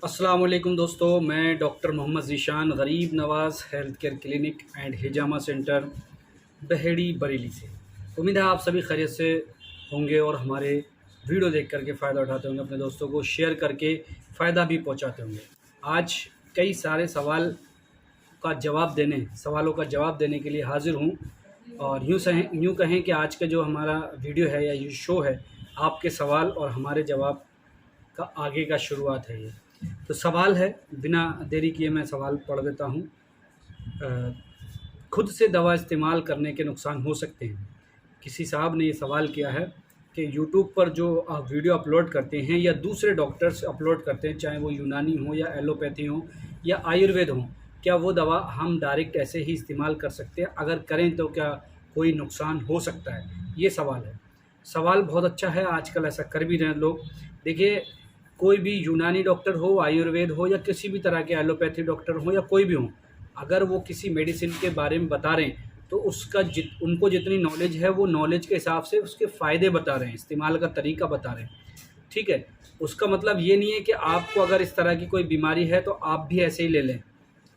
अस्सलाम वालेकुम दोस्तों, मैं doctor Mohammad Zeeshan Garib Nawaz health care clinic and हिजामा सेंटर बहेड़ी बरेली से। उम्मीद है आप सभी खैरियत से होंगे और हमारे वीडियो देख करके फ़ायदा उठाते होंगे, अपने दोस्तों को शेयर करके फ़ायदा भी पहुंचाते होंगे। आज कई सारे सवालों का जवाब देने के लिए हाज़िर हूँ। और यूँ कहें कि आज का जो हमारा वीडियो है या ये शो है, आपके सवाल और हमारे जवाब का आगे का शुरुआत है ये। तो सवाल है, बिना देरी किए मैं सवाल पढ़ देता हूँ। खुद से दवा इस्तेमाल करने के नुकसान हो सकते हैं। किसी साहब ने ये सवाल किया है कि यूट्यूब पर जो आप वीडियो अपलोड करते हैं या दूसरे डॉक्टर्स अपलोड करते हैं, चाहे वो यूनानी हो या एलोपैथी हो या आयुर्वेद हो, क्या वो दवा हम डायरेक्ट ऐसे ही इस्तेमाल कर सकते हैं? अगर करें तो क्या कोई नुकसान हो सकता है? ये सवाल है। सवाल बहुत अच्छा है, आजकल ऐसा कर भी रहे हैं लोग। देखिए, कोई भी यूनानी डॉक्टर हो, आयुर्वेद हो या किसी भी तरह के एलोपैथी डॉक्टर हो या कोई भी हो, अगर वो किसी मेडिसिन के बारे में बता रहे हैं तो उनको जितनी नॉलेज है वो नॉलेज के हिसाब से उसके फ़ायदे बता रहे हैं, इस्तेमाल का तरीका बता रहे हैं। ठीक है? उसका मतलब ये नहीं है कि आपको अगर इस तरह की कोई बीमारी है तो आप भी ऐसे ही ले लें।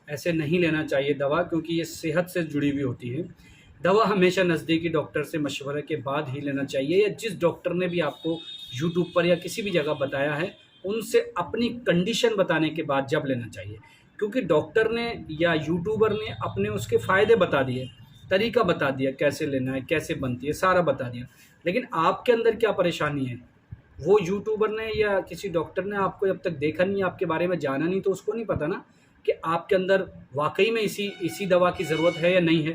ऐसे नहीं लेना चाहिए दवा, क्योंकि ये सेहत से जुड़ी हुई होती है। दवा हमेशा नज़दीकी डॉक्टर से मशवरे के बाद ही लेना चाहिए, या जिस डॉक्टर ने भी आपको यूट्यूब पर या किसी भी जगह बताया है उनसे अपनी कंडीशन बताने के बाद जब लेना चाहिए। क्योंकि डॉक्टर ने या यूट्यूबर ने अपने उसके फ़ायदे बता दिए, तरीका बता दिया कैसे लेना है, कैसे बनती है, सारा बता दिया। लेकिन आपके अंदर क्या परेशानी है, वो यूट्यूबर ने या किसी डॉक्टर ने आपको जब तक देखा नहीं, आपके बारे में जाना नहीं, तो उसको नहीं पता ना कि आपके अंदर वाक़ई में इसी दवा की ज़रूरत है या नहीं है।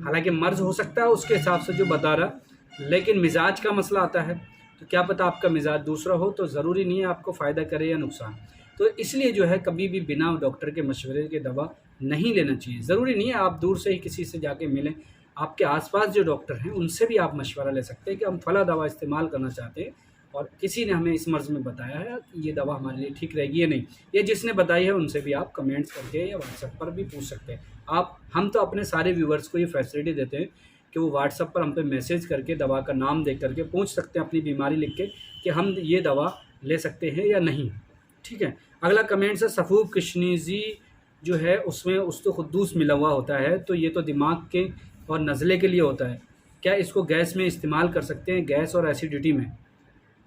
हालाँकि मर्ज़ हो सकता है उसके हिसाब से जो बता रहा, लेकिन मिज़ाज का मसला आता है। तो क्या पता आपका मिज़ाज दूसरा हो, तो ज़रूरी नहीं है आपको फ़ायदा करे या नुकसान। तो इसलिए जो है, कभी भी बिना डॉक्टर के मशवरे के दवा नहीं लेना चाहिए। ज़रूरी नहीं है आप दूर से ही किसी से जाके मिलें। आपके आस-पास जो डॉक्टर हैं उनसे भी आप मशवरा ले सकते हैं कि हम फला दवा इस्तेमाल करना चाहते हैं और किसी ने हमें इस मर्ज़ में बताया है कि ये दवा हमारे लिए ठीक रहेगी या नहीं। या जिसने बताई है उनसे भी आप कमेंट्स करके या व्हाट्सएप पर भी पूछ सकते हैं। हम तो अपने सारे व्यूअर्स को ये फैसिलिटी देते हैं कि वो व्हाट्सएप पर हम पे मैसेज करके दवा का नाम देख करके पूछ सकते हैं, अपनी बीमारी लिख के, कि हम ये दवा ले सकते हैं या नहीं। ठीक है? अगला कमेंट्स है, सफ़ूब किशनीज़ी जो है उसमें उस्तुख़ुद्दूस मिला हुआ होता है, तो ये तो दिमाग के और नज़ले के लिए होता है। क्या इसको गैस में इस्तेमाल कर सकते हैं, गैस और एसिडिटी में?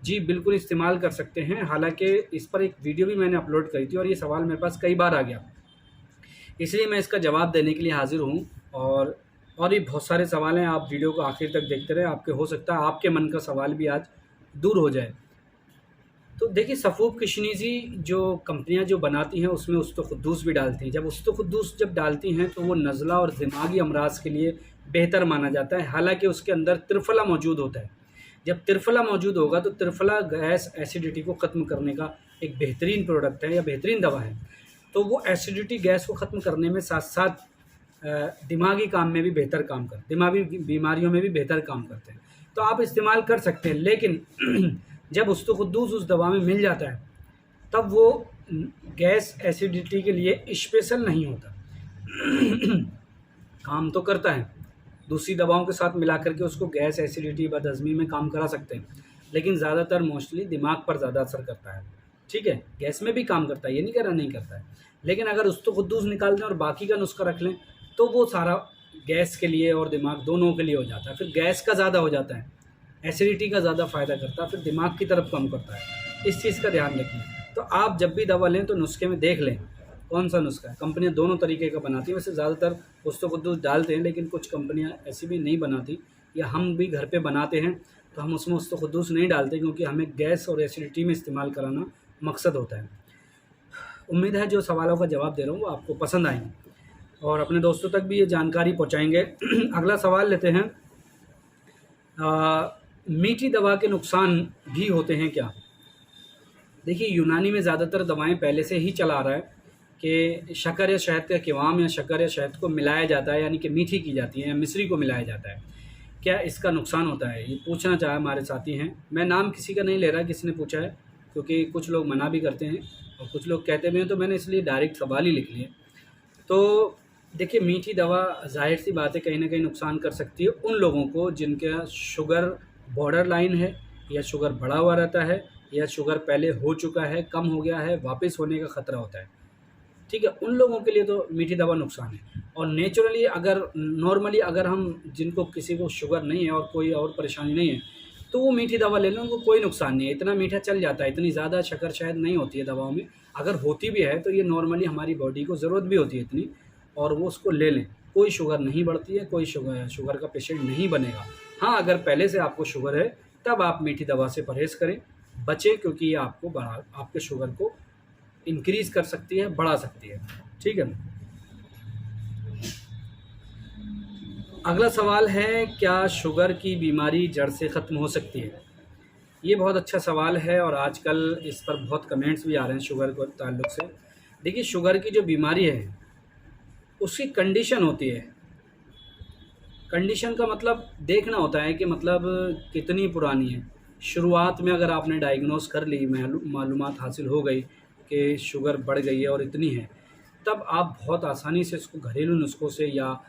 जी, बिल्कुल इस्तेमाल कर सकते हैं। हालाँकि इस पर एक वीडियो भी मैंने अपलोड करी थी और ये सवाल मेरे पास कई बार आ गया, इसलिए मैं इसका जवाब देने के लिए हाज़िर हूँ। और भी बहुत सारे सवाल हैं, आप वीडियो को आखिर तक देखते रहें, आपके हो सकता है आपके मन का सवाल भी आज दूर हो जाए। तो देखिए, सफ़ूब किशनीज़ी जो कंपनियां जो बनाती हैं उसमें उस्तुख़ुद्दूस भी डालती हैं। जब उस्तुख़ुद्दूस जब डालती हैं तो वो नज़ला और दिमागी अमराज के लिए बेहतर माना जाता है। हालाँकि उसके अंदर त्रिफला मौजूद होता है। जब त्रिफला मौजूद होगा तो त्रिफला गैस एसिडिटी को ख़त्म करने का एक बेहतरीन प्रोडक्ट है या बेहतरीन दवा है। तो वो एसिडिटी गैस को ख़त्म करने में साथ-साथ दिमागी काम में भी बेहतर काम करते हैं, दिमागी बीमारियों में भी बेहतर काम करते हैं। तो आप इस्तेमाल कर सकते हैं, लेकिन जब उस्तुख़ुद्दूस उस दवा में मिल जाता है तब वो गैस एसिडिटी के लिए स्पेशल नहीं होता। काम तो करता है, दूसरी दवाओं के साथ मिला कर के उसको गैस एसिडिटी बदहज़मी में काम करा सकते हैं, लेकिन ज़्यादातर मोस्टली दिमाग पर ज़्यादा असर करता है। ठीक है? गैस में भी काम करता है, ये नहीं कह रहा नहीं करता है, लेकिन अगर उस्तुख़ुद्दूस निकाल दें और बाकी का नुस्खा रख लें तो वो सारा गैस के लिए और दिमाग दोनों के लिए हो जाता है। फिर गैस का ज़्यादा हो जाता है, एसिडिटी का ज़्यादा फ़ायदा करता है, फिर दिमाग की तरफ कम करता है। इस चीज़ का ध्यान रखिए। तो आप जब भी दवा लें तो नुस्खे में देख लें कौन सा नुस्खा है। कंपनियाँ दोनों तरीके का बनाती हैं, वैसे ज़्यादातर उस्तुख़ुद्दूस डालते हैं, लेकिन कुछ कंपनियाँ ऐसी भी नहीं बनाती, या हम भी घर पे बनाते हैं तो हम उसमें उस्तुख़ुद्दूस नहीं डालते, क्योंकि हमें गैस और एसिडिटी में इस्तेमाल कराना मकसद होता है। उम्मीद है जो सवालों का जवाब दे रहा हूँ वो आपको पसंद आएंगे और अपने दोस्तों तक भी ये जानकारी पहुँचाएँगे। अगला सवाल लेते हैं, मीठी दवा के नुकसान भी होते हैं क्या? देखिए, यूनानी में ज़्यादातर दवाएं पहले से ही चला आ रहा है कि शक्कर या शहद का क़िवाम या शक्कर या शहद को मिलाया जाता है, यानी कि मीठी की जाती है या मिश्री को मिलाया जाता है। क्या इसका नुकसान होता है? ये पूछना चाहा हमारे साथी हैं। मैं नाम किसी का नहीं ले रहा किसने पूछा है, क्योंकि कुछ लोग मना भी करते हैं और कुछ लोग कहते भी हैं, तो मैंने इसलिए डायरेक्ट सवाल ही लिख लिए। तो देखिए, मीठी दवा ज़ाहिर सी बात है कहीं ना कहीं नुकसान कर सकती है उन लोगों को जिनका शुगर बॉर्डर लाइन है, या शुगर बढ़ा हुआ रहता है, या शुगर पहले हो चुका है, कम हो गया है, वापस होने का ख़तरा होता है, ठीक है, उन लोगों के लिए तो मीठी दवा नुकसान है। और नेचुरली अगर नॉर्मली अगर हम जिनको किसी को शुगर नहीं है और कोई और परेशानी नहीं है, तो वो मीठी दवा ले लें, उनको कोई नुकसान नहीं है, इतना मीठा चल जाता है, इतनी ज़्यादा शक्कर शायद नहीं होती है दवाओं में। अगर होती भी है तो ये नॉर्मली हमारी बॉडी को ज़रूरत भी होती है इतनी, और वो उसको ले लें, कोई शुगर नहीं बढ़ती है, कोई शुगर का पेशेंट नहीं बनेगा। हाँ, अगर पहले से आपको शुगर है तब आप मीठी दवा से परहेज़ करें, बचें, क्योंकि ये आपके शुगर को इंक्रीज़ कर सकती है, बढ़ा सकती है, ठीक है। अगला सवाल है, क्या शुगर की बीमारी जड़ से ख़त्म हो सकती है? ये बहुत अच्छा सवाल है और आजकल इस पर बहुत कमेंट्स भी आ रहे हैं शुगर को ताल्लुक़ से। देखिए, शुगर की जो बीमारी है उसकी कंडीशन होती है। कंडीशन का मतलब देखना होता है कि मतलब कितनी पुरानी है। शुरुआत में अगर आपने डायग्नोस कर ली, मालूमात हासिल हो गई कि शुगर बढ़ गई है और इतनी है, तब आप बहुत आसानी से इसको घरेलू नुस्ख़ों से या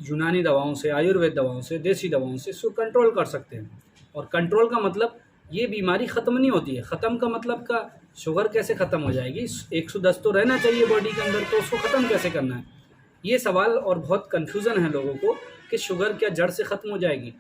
यूनानी दवाओं से, आयुर्वेद दवाओं से, देसी दवाओं से इसको कंट्रोल कर सकते हैं। और कंट्रोल का मतलब ये बीमारी ख़त्म नहीं होती है। ख़त्म का मतलब का शुगर कैसे ख़त्म हो जाएगी? 110 तो रहना चाहिए बॉडी के अंदर, तो उसको ख़त्म कैसे करना है? ये सवाल और बहुत कन्फ्यूज़न है लोगों को कि शुगर क्या जड़ से ख़त्म हो जाएगी?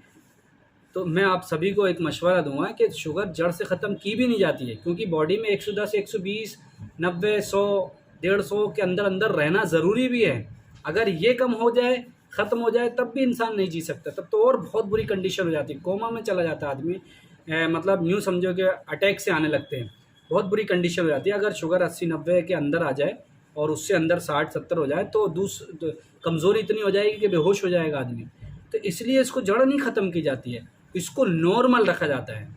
तो मैं आप सभी को एक मशवरा दूंगा कि शुगर जड़ से ख़त्म की भी नहीं जाती है, क्योंकि बॉडी में 110, 120, 90, 100, 150 के अंदर अंदर रहना ज़रूरी भी है। अगर ये कम हो जाए, ख़त्म हो जाए, तब भी इंसान नहीं जी सकता, तब तो और बहुत बुरी कंडीशन हो जाती है, कोमा में चला जाता है आदमी। मतलब यूँ समझो कि अटैक से आने लगते हैं, बहुत बुरी कंडीशन हो जाती है। अगर शुगर 80-90 के अंदर आ जाए और उससे अंदर 60-70 हो जाए तो कमज़ोरी इतनी हो जाएगी कि बेहोश हो जाएगा आदमी। तो इसलिए इसको जड़ नहीं ख़त्म की जाती है, इसको नॉर्मल रखा जाता है।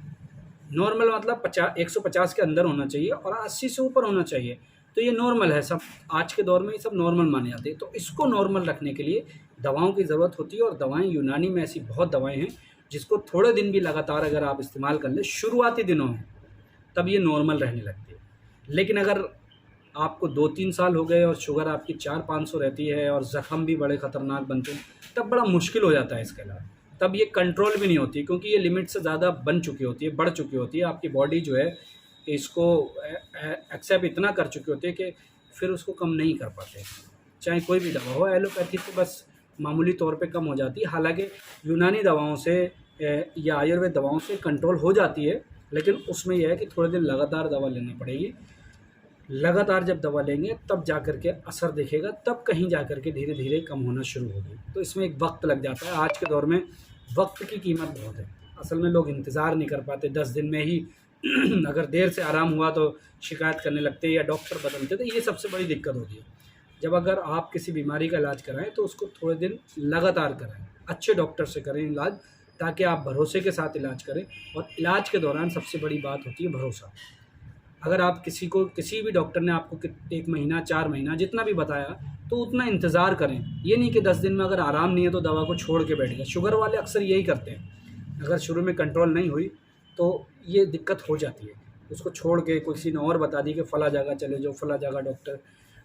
नॉर्मल मतलब 150 के अंदर होना चाहिए और 80 से ऊपर होना चाहिए, तो ये नॉर्मल है। सब आज के दौर में ये सब नॉर्मल माने जाते हैं। तो इसको नॉर्मल रखने के लिए दवाओं की ज़रूरत होती है, और दवाएं यूनानी में ऐसी बहुत दवाएं हैं जिसको थोड़े दिन भी लगातार अगर आप इस्तेमाल कर लें शुरुआती दिनों में, तब ये नॉर्मल रहने लगती है। लेकिन अगर आपको 2-3 साल हो गए और शुगर आपकी 400-500 रहती है और ज़ख़म भी बड़े ख़तरनाक बनते हैं, तब बड़ा मुश्किल हो जाता है इसके अलावा। तब ये कंट्रोल भी नहीं होती, क्योंकि ये लिमिट से ज़्यादा बन चुकी होती है, बढ़ चुकी होती है। आपकी बॉडी जो है इसको एक्सेप्ट इतना कर चुकी होती है कि फिर उसको कम नहीं कर पाते। चाहे कोई भी दवा हो, एलोपैथी तो बस मामूली तौर पे कम हो जाती है। हालांकि यूनानी दवाओं से या आयुर्वेद दवाओं से कंट्रोल हो जाती है, लेकिन उसमें यह है कि थोड़े दिन लगातार दवा लेना पड़ेगी। लगातार जब दवा लेंगे तब जा कर के असर दिखेगा, तब कहीं जा कर के धीरे धीरे कम होना शुरू होगी। तो इसमें एक वक्त लग जाता है। आज के दौर में वक्त की कीमत बहुत है। असल में लोग इंतज़ार नहीं कर पाते, 10 दिन में ही अगर देर से आराम हुआ तो शिकायत करने लगते या डॉक्टर बदलते, तो ये सबसे बड़ी दिक्कत होती है। जब अगर आप किसी बीमारी का इलाज कराएं तो उसको थोड़े दिन लगातार कराएं, अच्छे डॉक्टर से करें इलाज, ताकि आप भरोसे के साथ इलाज करें। और इलाज के दौरान सबसे बड़ी बात होती है भरोसा। अगर आप किसी भी डॉक्टर ने आपको 1 महीना, 4 महीना जितना भी बताया, तो उतना इंतज़ार करें। ये नहीं कि 10 दिन में अगर आराम नहीं है तो दवा को छोड़ के बैठ गए। शुगर वाले अक्सर यही करते हैं। अगर शुरू में कंट्रोल नहीं हुई तो ये दिक्कत हो जाती है। उसको छोड़ के किसी ने और बता दी कि फ़ला जगह चले जाओ, फ़ला जगह डॉक्टर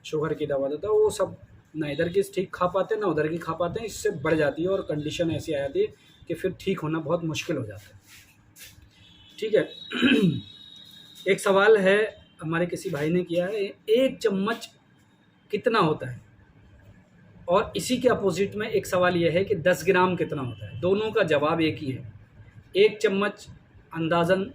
शुगर की दवा देता है, वो सब ना इधर की ठीक खा पाते हैं ना उधर की खा पाते हैं। इससे बढ़ जाती है और कंडीशन ऐसी आ जाती है कि फिर ठीक होना बहुत मुश्किल हो जाता है। ठीक है। एक सवाल है हमारे किसी भाई ने किया है, 1 चम्मच कितना होता है? और इसी के अपोजिट में एक सवाल यह है कि 10 ग्राम कितना होता है? दोनों का जवाब एक ही है। 1 चम्मच अंदाज़न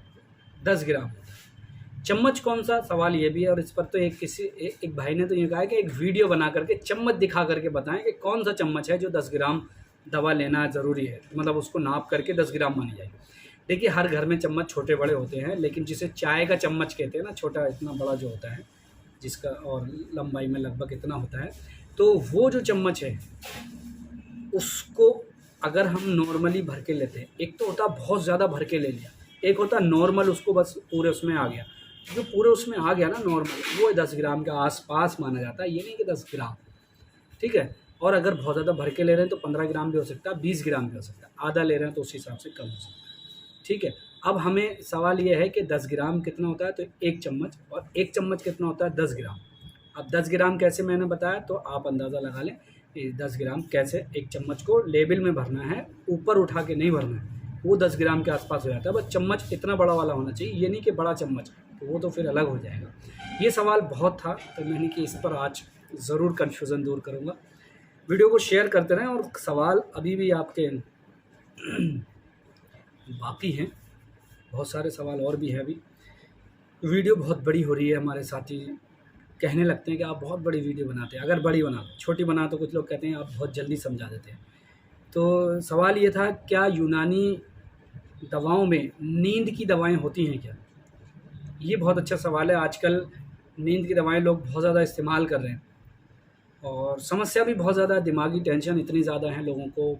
10 ग्राम होता है। चम्मच कौन सा, सवाल ये भी है। और इस पर तो एक भाई ने तो ये कहा है कि एक वीडियो बना करके चम्मच दिखा करके बताएं कि कौन सा चम्मच है जो 10 ग्राम दवा लेना ज़रूरी है, मतलब उसको नाप करके 10 ग्राम मानी जाएगी। देखिए, हर घर में चम्मच छोटे बड़े होते हैं, लेकिन जिसे चाय का चम्मच कहते हैं ना, छोटा इतना बड़ा जो होता है, जिसका और लंबाई में लगभग इतना होता है, तो वो जो चम्मच है उसको अगर हम नॉर्मली भर के लेते हैं, एक तो होता बहुत ज़्यादा भर के ले लिया, एक होता नॉर्मल, उसको बस पूरे उसमें आ गया। जो पूरे उसमें आ गया ना नॉर्मल, वो 10 ग्राम के आसपास माना जाता है, ये नहीं कि 10 ग्राम। ठीक है। और अगर बहुत ज़्यादा भर के ले रहे हैं तो 15 ग्राम भी हो सकता है, 20 ग्राम भी हो सकता है। आधा ले रहे हैं तो उस हिसाब से कम हो सकता है। ठीक है। अब हमें सवाल ये है कि 10 ग्राम कितना होता है, तो 1 चम्मच, और 1 चम्मच कितना होता है, 10 ग्राम। अब 10 ग्राम कैसे मैंने बताया, तो आप अंदाज़ा लगा लें 10 ग्राम कैसे। 1 चम्मच को लेबल में भरना है, ऊपर उठा के नहीं भरना है। वो 10 ग्राम के आसपास हो जाता है। बस चम्मच इतना बड़ा वाला होना चाहिए, ये नहीं कि बड़ा चम्मच, तो वो तो फिर अलग हो जाएगा। ये सवाल बहुत था, तो मैंने कि इस पर आज ज़रूर कन्फ्यूज़न दूर करूँगा। वीडियो को शेयर करते रहें, और सवाल अभी भी आपके बाकी हैं, बहुत सारे सवाल और भी हैं अभी। वीडियो बहुत बड़ी हो रही है, हमारे साथी कहने लगते हैं कि आप बहुत बड़ी वीडियो बनाते हैं। अगर बड़ी बना, छोटी बना तो कुछ लोग कहते हैं आप बहुत जल्दी समझा देते हैं। तो सवाल ये था, क्या यूनानी दवाओं में नींद की दवाएं होती हैं क्या? ये बहुत अच्छा सवाल है। आजकल नींद की दवाएं लोग बहुत ज़्यादा इस्तेमाल कर रहे हैं, और समस्या भी बहुत ज़्यादा, दिमागी टेंशन इतनी ज़्यादा है लोगों को,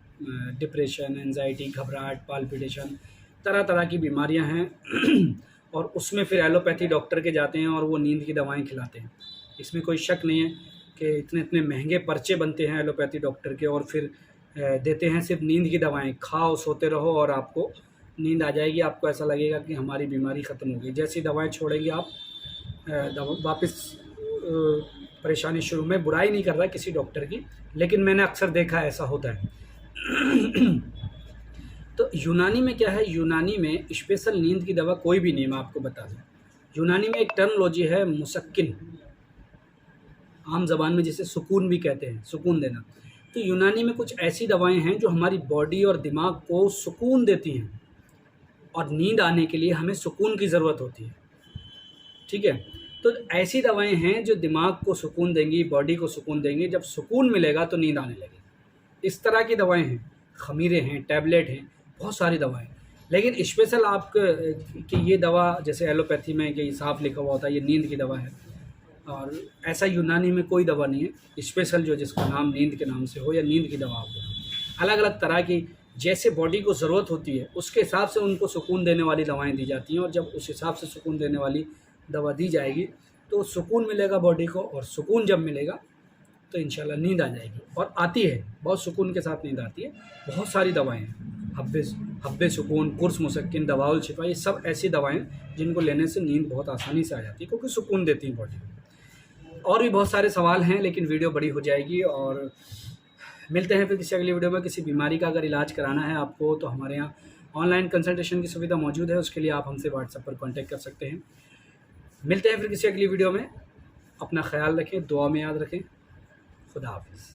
डिप्रेशन, एंजाइटी, घबराहट, पाल्पिटेशन, तरह तरह की बीमारियां हैं और उसमें फिर एलोपैथी डॉक्टर के जाते हैं और वो नींद की दवाएं खिलाते हैं। इसमें कोई शक नहीं है कि इतने इतने महंगे पर्चे बनते हैं एलोपैथी डॉक्टर के, और फिर देते हैं सिर्फ नींद की दवाएं, खाओ सोते रहो और आपको नींद आ जाएगी। आपको ऐसा लगेगा कि हमारी बीमारी ख़त्म हो गई। जैसी दवाएं छोड़ेंगे आप, वापस परेशानी शुरू। में बुराई नहीं कर रहा किसी डॉक्टर की, लेकिन मैंने अक्सर देखा है ऐसा होता है। तो यूनानी में क्या है, यूनानी में स्पेशल नींद की दवा कोई भी नहीं, मैं आपको बता दूं। यूनानी में एक टर्मोलॉजी है मुसक्किन, आम ज़बान में जिसे सुकून भी कहते हैं, सुकून देना। तो यूनानी में कुछ ऐसी दवाएं हैं जो हमारी बॉडी और दिमाग को सुकून देती हैं, और नींद आने के लिए हमें सुकून की ज़रूरत होती है, ठीक है। तो ऐसी दवाएं हैं जो दिमाग को सुकून देंगी, बॉडी को सुकून देंगी। जब सुकून मिलेगा तो नींद आने लगेगी। इस तरह की दवाएं हैं, खमीरे हैं, टैबलेट हैं, बहुत सारी दवाएं। लेकिन स्पेशल आप कि ये दवा, जैसे एलोपैथी में कि साफ लिखा हुआ होता है ये नींद की दवा है, और ऐसा यूनानी में कोई दवा नहीं है स्पेशल जो जिसका नाम नींद के नाम से हो या नींद की दवा हो। अलग अलग तरह की, जैसे बॉडी को ज़रूरत होती है उसके हिसाब से उनको सुकून देने वाली दवाएं दी जाती हैं, और जब उस हिसाब से सुकून देने वाली दवा दी जाएगी तो सुकून मिलेगा बॉडी को, और सुकून जब मिलेगा तो इंशाल्लाह नींद आ जाएगी। और आती है, बहुत सुकून के साथ नींद आती है। बहुत सारी दवाएं हैं, हब्बे सुकून, कुर्स मुसक्किन, दवाउल शिफा, ये सब ऐसी दवाएं जिनको लेने से नींद बहुत आसानी से आ जाती है, क्योंकि सुकून देती हैं बॉडी को। और भी बहुत सारे सवाल हैं, लेकिन वीडियो बड़ी हो जाएगी, और मिलते हैं फिर किसी अगली वीडियो में। किसी बीमारी का अगर इलाज कराना है आपको तो हमारे यहाँ ऑनलाइन कंसल्टेशन की सुविधा मौजूद है, उसके लिए आप हमसे व्हाट्सएप पर कॉन्टैक्ट कर सकते हैं। मिलते हैं फिर किसी अगली वीडियो में। अपना ख्याल रखें, दुआ में याद रखें। खुदा हाफिज़।